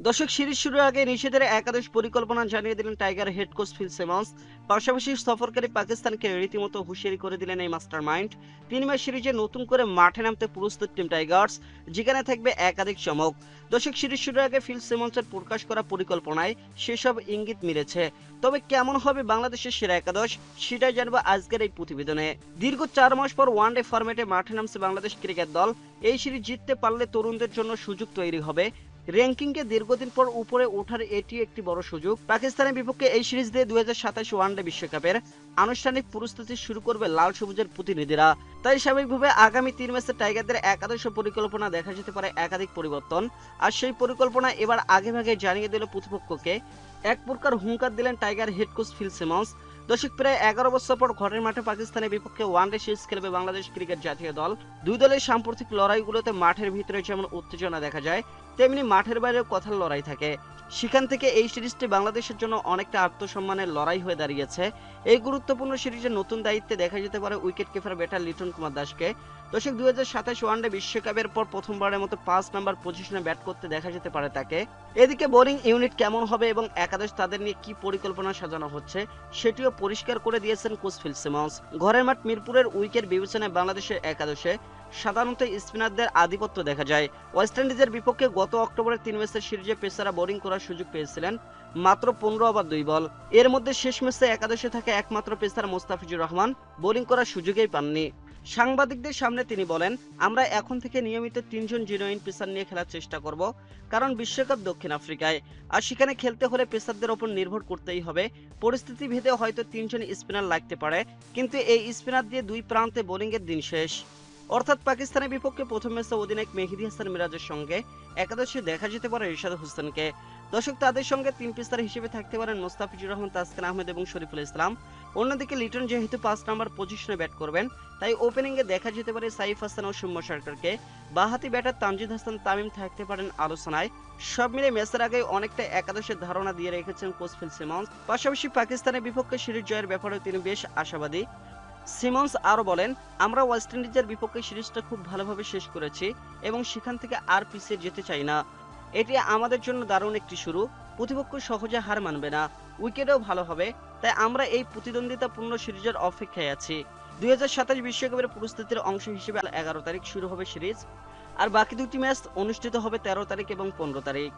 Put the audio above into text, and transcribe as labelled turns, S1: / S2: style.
S1: দর্শক, সিরিজ শুরুর আগে নিষেধের একাদশ পরিকল্পনা জানিয়ে দিলেন Tiger head coach Phil Simmons. পাশাপাশি সফরকারী পাকিস্তানকে রীতিমতো হুঁশিয়ারি করে দিলেন এই মাস্টার মাইন্ড। 3 ম্যাচ সিরিজে নতুন করে মাঠে নামতে প্রস্তুত টিম টাইগার্স, যেখানে থাকবে একাধিক চমক। দর্শক, সিরিজ শুরুর আগে ফিল সিমন্সের প্রকাশ করা পরিকল্পনায় সেসব ইঙ্গিত মিলেছে। তবে কেমন হবে বাংলাদেশের সেরা একাদশ, সেটাই জানবো আজকের এই প্রতিবেদনে। দীর্ঘ 4 মাস পর ওয়ানডে ফরম্যাটে মাঠে নামছে বাংলাদেশ ক্রিকেট দল। এই সিরিজ জিততে পারলে তরুণদের জন্য সুযোগ তৈরি হবে। র্যাঙ্কিংয়ে দীর্ঘদিন পর উপরে ওঠার এটি একটি বড় সুযোগ। পাকিস্তানের বিপক্ষে এই সিরিজ দিয়ে 2027 ওয়ানডে বিশ্বকাপের আনুষ্ঠানিক প্রস্তুতি শুরু করবে লাল সবুজের প্রতিনিধিরা। তাই স্বাভাবিকভাবে আগামী 3 ম্যাচে টাইগারদের একাদশ পরিকল্পনা দেখা যেতে পারে একাধিক পরিবর্তন। আর সেই পরিকল্পনা এবার আগেভাগে জানিয়ে দিল প্রতিপক্ষকে। এক প্রকার হুঙ্কার দিলেন Tiger head coach Phil Simmons. দর্শক, প্রায় 11 বছর পর ঘরের মাঠে পাকিস্তানের বিপক্ষে ওয়ানডে সিরিজ খেলবে বাংলাদেশ ক্রিকেট জাতীয় দল। দুই দলের সাম্প্রতিক লড়াইগুলোতে মাঠের ভিতরে যেমন উত্তেজনা দেখা যায়, তেমনি মাঠের বাইরেও কথার লড়াই থাকে। সেখান থেকে এই সিরিজটি বাংলাদেশের জন্য অনেকটা আত্মসম্মানের লড়াই হয়ে দাঁড়িয়েছে। এই গুরুত্বপূর্ণ সিরিজের নতুন দায়িত্বে দেখা যেতে পারে wicket keeper batter Liton Kumar দাসকে। দর্শক, 2027 ওয়ানডে বিশ্বকাপের পর প্রথমবারের মতো 5 নম্বর পজিশনে ব্যাট করতে দেখা যেতে পারে তাকে। এদিকে বোলিং ইউনিট কেমন হবে এবং একাদশ তাদের নিয়ে কি পরিকল্পনা সাজানো হচ্ছে, সেটিও পরিষ্কার করে দিয়েছেন কোচ ফিল সিমন্স। ঘরের মাঠ মিরপুরের উইকেট বিবেচনায় বাংলাদেশের একাদশে সাধারণত স্পিনারদের আধিপত্য দেখা যায়। ওয়েস্ট ইন্ডিজের বিপক্ষে গত অক্টোবরের 3 ম্যাচের সিরিজে পেসাররা বোলিং করার সুযোগ পেয়েছিলেন মাত্র 15 ওভার 2 বল। এর মধ্যে শেষ ম্যাচে একাদশে থাকা একমাত্র পেসার মোস্তাফিজুর রহমান বোলিং করার সুযোগই পাননি। সাংবাদিকদের সামনে তিনি বলেন, আমরা এখন থেকে নিয়মিত 3 জন জেনুইন পেসার নিয়ে খেলার চেষ্টা করব, কারণ বিশ্বকাপ দক্ষিণ আফ্রিকায়, আর সেখানে খেলতে হলে পেসারদের ওপর নির্ভর করতেই হবে। পরিস্থিতি ভেদে হয়তো 3 জন স্পিনার লাগতে পারে, কিন্তু এই স্পিনার দিয়ে দুই প্রান্তে বোলিংয়ের দিন শেষ। অর্থাৎ পাকিস্তানের বিপক্ষে প্রথম ম্যাচে অধিনায়ক মেহেদী হাসান মিরাজের সঙ্গে একাদশে দেখা যেতে পারে রিশাদ হোসেনকে। দর্শক, তাদের সঙ্গে 3 পেসার হিসেবে থাকতে পারেন মোস্তাফিজুর রহমান, তাসকিন আহমেদ এবং শরীফুল ইসলাম। অন্যদিকে লিটন যেহেতু 5 নম্বর পজিশনে ব্যাট করবেন, তাই ওপেনিংয়ে দেখা যেতে পারে সাইফ হাসান ও সৌম্য সরকারকে। বাঁহাতি ব্যাটার তানজিদ হাসান তামিম থাকতে পারেন আলোচনায়। সব মিলে ম্যাচের আগে অনেকটা একাদশের ধারণা দিয়ে রেখেছেন কোচ ফিল সিমন্স। পাশাপাশি পাকিস্তানের বিপক্ষে সিরিজ জয়ের ব্যাপারেও তিনি বেশ আশাবাদী। সিমন্স আরো বলেন, আমরা ওয়েস্ট ইন্ডিজের বিপক্ষে সিরিজটা খুব ভালোভাবে শেষ করেছি এবং সেখান থেকে আর পিছিয়ে যেতে চাই না। এটি আমাদের জন্য দারুণ একটি শুরু। প্রতিপক্ষ সহজে হার মানবে না, উইকেটও ভালো হবে, তাই আমরা এই প্রতিদ্বন্দ্বিতাপূর্ণ সিরিজের অপেক্ষায় আছি। 2027 বিশ্বকাপের প্রস্তুতির অংশ হিসেবে 11 তারিখ শুরু হবে সিরিজ, আর বাকি দুটি ম্যাচ অনুষ্ঠিত হবে 13 তারিখ এবং 15 তারিখ।